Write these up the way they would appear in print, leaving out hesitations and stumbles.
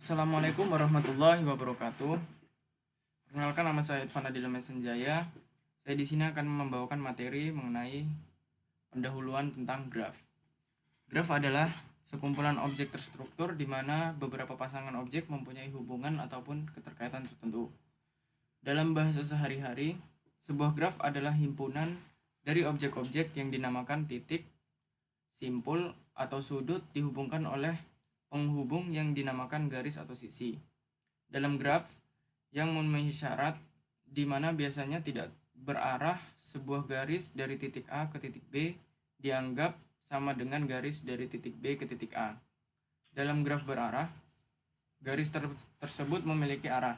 Assalamualaikum warahmatullahi wabarakatuh. Perkenalkan, nama saya Irfan Adil Mesenjaya. Saya di sini akan membawakan materi mengenai pendahuluan tentang graf. Graf adalah sekumpulan objek terstruktur di mana beberapa pasangan objek mempunyai hubungan ataupun keterkaitan tertentu. Dalam bahasa sehari-hari, sebuah graf adalah himpunan dari objek-objek yang dinamakan titik, simpul, atau sudut dihubungkan oleh penghubung yang dinamakan garis atau sisi. Dalam graf yang memenuhi syarat di mana biasanya tidak berarah, sebuah garis dari titik A ke titik B dianggap sama dengan garis dari titik B ke titik A. Dalam graf berarah, garis tersebut memiliki arah.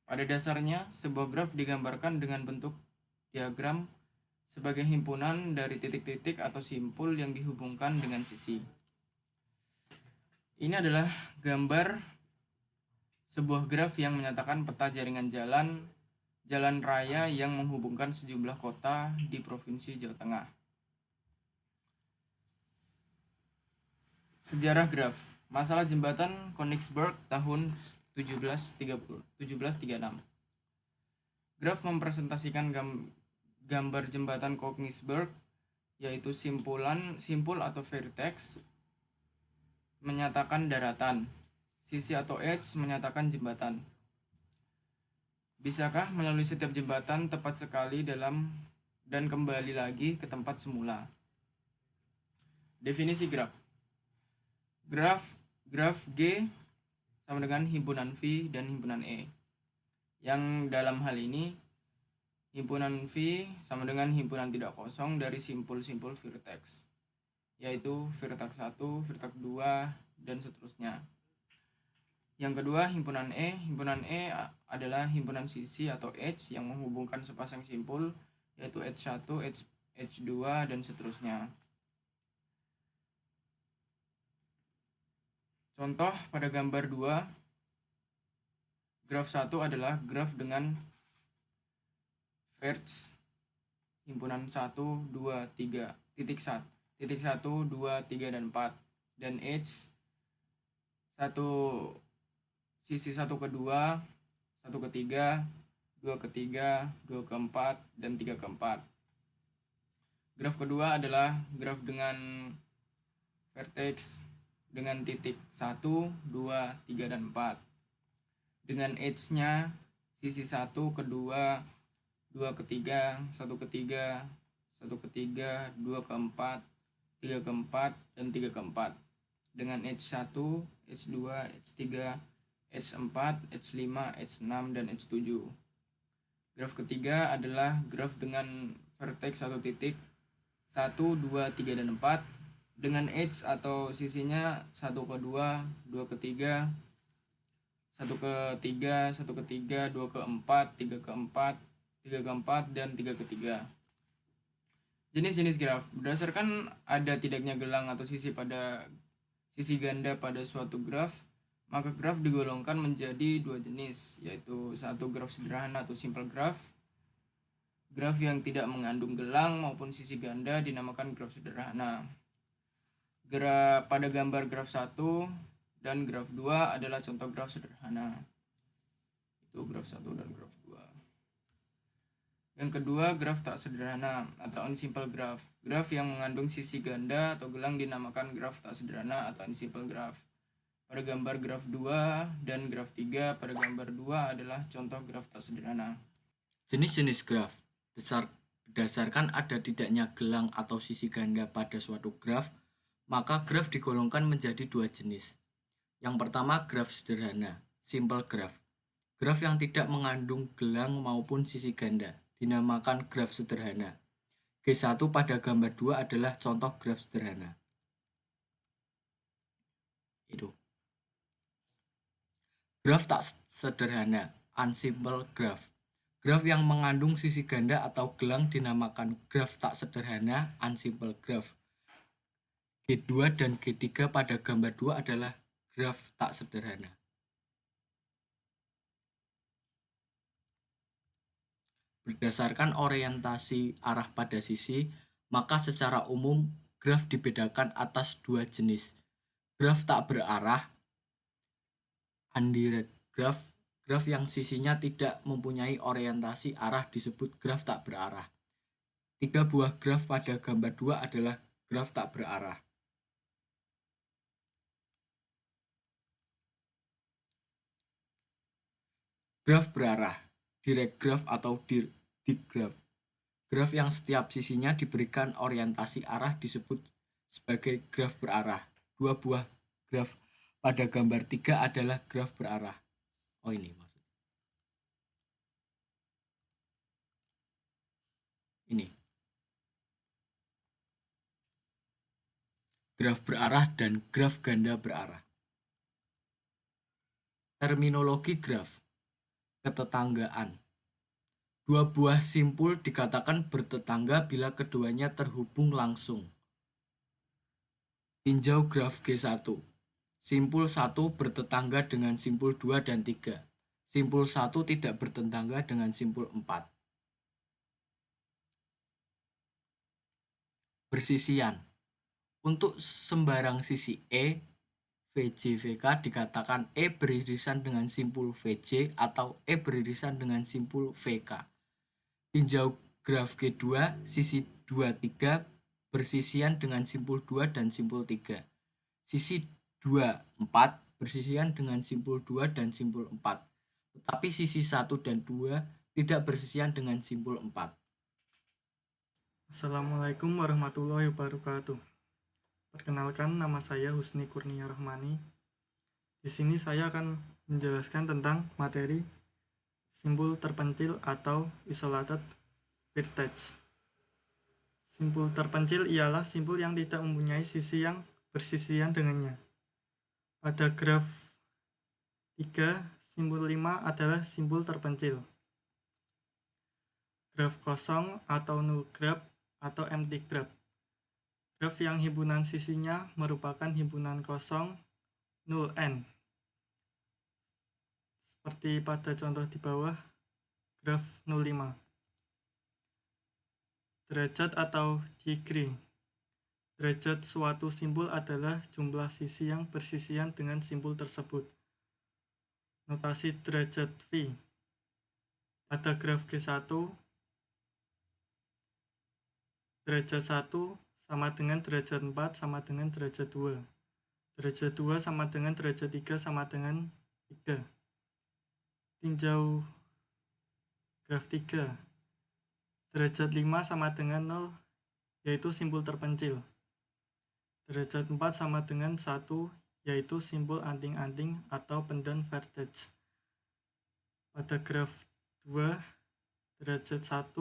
Pada dasarnya, sebuah graf digambarkan dengan bentuk diagram sebagai himpunan dari titik-titik atau simpul yang dihubungkan dengan sisi. Ini adalah gambar sebuah graf yang menyatakan peta jaringan jalan raya yang menghubungkan sejumlah kota di Provinsi Jawa Tengah. Sejarah graf. Masalah jembatan Königsberg tahun 1736. Graf mempresentasikan gambar jembatan Königsberg, yaitu simpul atau vertex menyatakan daratan, sisi atau edge menyatakan jembatan. Bisakah melalui setiap jembatan tepat sekali dan kembali lagi ke tempat semula? Definisi graf. Graf G sama dengan himpunan V dan himpunan E. Yang dalam hal ini, himpunan V sama dengan himpunan tidak kosong dari simpul-simpul vertex, yaitu vertex 1, vertex 2, dan seterusnya. Yang kedua, himpunan E. Himpunan E adalah himpunan sisi atau edge yang menghubungkan sepasang simpul, yaitu edge 1, edge 2, dan seterusnya. Contoh pada gambar 2, graf 1 adalah graf dengan vertex himpunan 1, 2, 3, titik 1, 2, 3, dan 4, dan edge sisi 1 ke 2, 1 ke 3, 2 ke 3, 2 ke 4, dan 3 ke 4. Graf kedua adalah graf dengan vertex dengan titik 1, 2, 3, dan 4. Dengan edge-nya sisi 1 ke 2, 2 ke 3, 1 ke 3, 1 ke 3, 2 ke 4, 3 ke 4, dan 3 ke 4. Dengan edge 1, edge 2, edge 3, edge 4, edge 5, edge 6, dan edge 7. Graf ketiga adalah graf dengan vertex atau titik 1, 2, 3, dan 4 dengan edge atau sisinya 1 ke 2, 2 ke 3, 1 ke 3, 1 ke 3, 2 ke 4, 3 ke 4, 3 ke 4, dan 3 ke 3. Jenis-jenis graf. Berdasarkan ada tidaknya gelang atau sisi ganda pada suatu graf, maka graf digolongkan menjadi dua jenis, yaitu satu graf sederhana atau simple graph. Graf yang tidak mengandung gelang maupun sisi ganda dinamakan graf sederhana. Pada gambar graf 1 dan graf 2 adalah contoh graf sederhana. Itu graf 1 dan graf 2. Yang kedua, graf tak sederhana atau unsimple graph. Graf yang mengandung sisi ganda atau gelang dinamakan graf tak sederhana atau unsimple graph. Pada gambar graf 2 dan graf 3 pada gambar 2 adalah contoh graf tak sederhana. Jenis-jenis graf. Berdasarkan ada tidaknya gelang atau sisi ganda pada suatu graf, maka graf digolongkan menjadi dua jenis. Yang pertama, graf sederhana, simple graph. Graf yang tidak mengandung gelang maupun sisi ganda dinamakan graf sederhana. G1 pada gambar 2 adalah contoh graf sederhana. Itu. Graf tak sederhana, unsimple graph. Graf yang mengandung sisi ganda atau gelang dinamakan graf tak sederhana, unsimple graph. G2 dan G3 pada gambar 2 adalah graf tak sederhana. Berdasarkan orientasi arah pada sisi, maka secara umum graf dibedakan atas dua jenis. Graf tak berarah Undirect graph, graf yang sisinya tidak mempunyai orientasi arah disebut graf tak berarah. 3 buah graf pada gambar 2 adalah graf tak berarah. Graf berarah, direct graph atau digraph. Graf yang setiap sisinya diberikan orientasi arah disebut sebagai graf berarah. 2 buah graf pada gambar 3 adalah graf berarah. Oh, ini maksud. Ini. Graf berarah dan graf ganda berarah. Terminologi graf. Ketetanggaan. 2 buah simpul dikatakan bertetangga bila keduanya terhubung langsung. Tinjau graf G1. Simpul 1 bertetangga dengan simpul 2 dan 3. Simpul 1 tidak bertetangga dengan simpul 4. Bersisian. Untuk sembarang sisi E, VJ, VK dikatakan E beririsan dengan simpul VJ atau E beririsan dengan simpul VK. Tinjau graf G2, sisi 2, 3 bersisian dengan simpul 2 dan simpul 3. Sisi 2, 4 bersisian dengan simpul 2 dan simpul 4. Tetapi sisi 1 dan 2 tidak bersisian dengan simpul 4. Assalamualaikum warahmatullahi wabarakatuh. Perkenalkan, nama saya Husni Kurnia Rahmani. Di sini saya akan menjelaskan tentang materi simpul terpencil atau isolated vertex. Simpul terpencil ialah simpul yang tidak mempunyai sisi yang bersisian dengannya. Pada graf 3, simpul 5 adalah simpul terpencil. Graf kosong atau null graph atau empty graph. Graf yang himpunan sisinya merupakan himpunan kosong null n. Seperti pada contoh di bawah, graf 05. Derajat atau degree. Derajat suatu simpul adalah jumlah sisi yang bersisian dengan simpul tersebut. Notasi derajat V. Pada graf G1, derajat 1 sama dengan derajat 4 sama dengan derajat 2. Derajat 2 sama dengan derajat 3 sama dengan 3. Tinjau graf 3. Derajat 5 sama dengan 0, yaitu simpul terpencil. Derajat 4 sama dengan 1, yaitu simpul anting-anting atau pendan vertex. Pada graf 2, derajat 1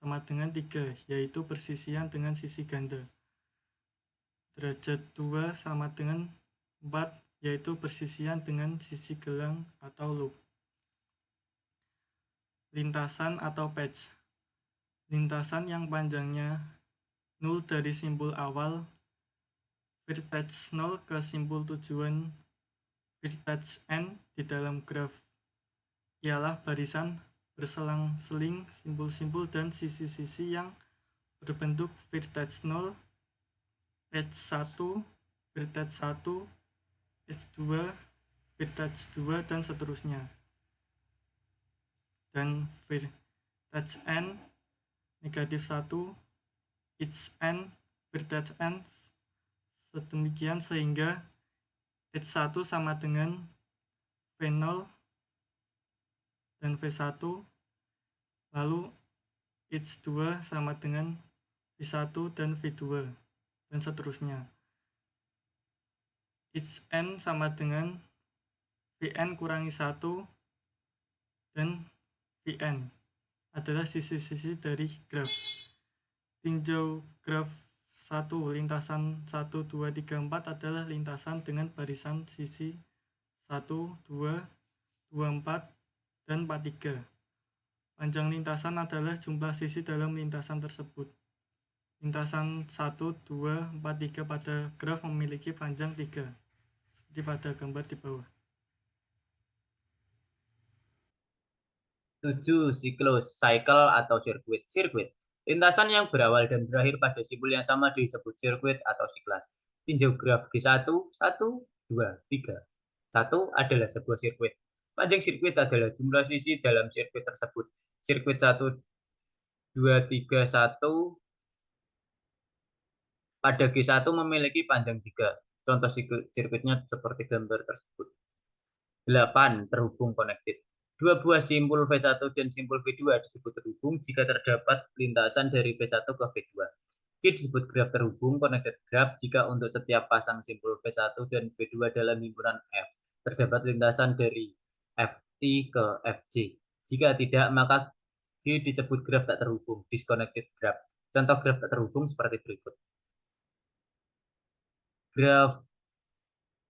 sama dengan 3, yaitu persisian dengan sisi ganda. Derajat 2 sama dengan 4, yaitu persisian dengan sisi gelang atau loop. Lintasan atau patch. Lintasan yang panjangnya 0 dari simpul awal vertex 0 ke simpul tujuan vertex n di dalam graf ialah barisan berselang-seling simpul-simpul dan sisi-sisi yang berbentuk vertex 0, edge 1, vertex 1, edge 2, vertex 2, dan seterusnya. Dan vertex n, negatif 1, edge n, vertex n, sedemikian sehingga edge 1 sama dengan V0 dan V1, lalu edge 2 sama dengan V1 dan V2, dan seterusnya. Edge n sama dengan Vn kurangi 1 dan Vn adalah sisi-sisi dari graf. Tinjau graf 1, lintasan 1, 2, 3, 4 adalah lintasan dengan barisan sisi 1, 2, 2, 4, dan 43. Panjang lintasan adalah jumlah sisi dalam lintasan tersebut. Lintasan 1, 2, 4, 3 pada graf memiliki panjang 3, seperti pada gambar di bawah. 7. Siklus, cycle atau sirkuit. Sirkuit. Lintasan yang berawal dan berakhir pada simpul yang sama disebut sirkuit atau siklas. Tinjau graf G1, 1, 2, 3. Satu adalah sebuah sirkuit. Panjang sirkuit adalah jumlah sisi dalam sirkuit tersebut. Sirkuit 1, 2, 3, 1 pada G1 memiliki panjang 3. Contoh sirkuitnya seperti gambar tersebut. 8. Terhubung connected. Dua buah simpul V1 dan simpul V2 disebut terhubung jika terdapat lintasan dari V1 ke V2. Q disebut graf terhubung connected graph jika untuk setiap pasang simpul V1 dan V2 dalam himpunan F terdapat lintasan dari FT ke FC. Jika tidak, maka G disebut graf tak terhubung, disconnected graph. Contoh graf tak terhubung seperti berikut. Graf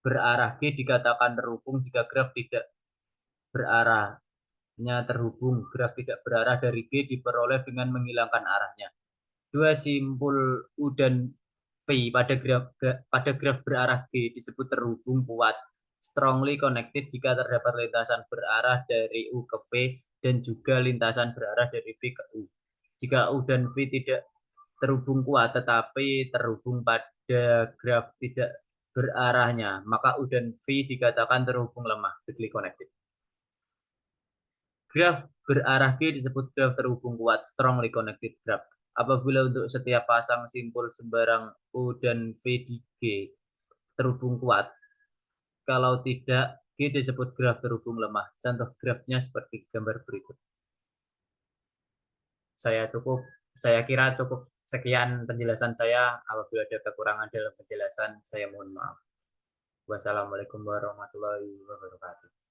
berarah G dikatakan terhubung jika graf tidak berarahnya terhubung. Graf tidak berarah dari G diperoleh dengan menghilangkan arahnya. Dua simpul U dan V pada graf berarah G disebut terhubung kuat. Strongly connected jika terdapat lintasan berarah dari U ke V dan juga lintasan berarah dari V ke U. Jika U dan V tidak terhubung kuat tetapi terhubung pada graf tidak berarahnya, maka U dan V dikatakan terhubung lemah, weakly connected. Graf berarah G disebut graf terhubung kuat, strongly connected graph. Apabila untuk setiap pasang simpul sembarang U dan V di G terhubung kuat, kalau tidak, G disebut graf terhubung lemah. Contoh grafnya seperti gambar berikut. Saya kira cukup sekian penjelasan saya. Apabila ada kekurangan dalam penjelasan, saya mohon maaf. Wassalamualaikum warahmatullahi wabarakatuh.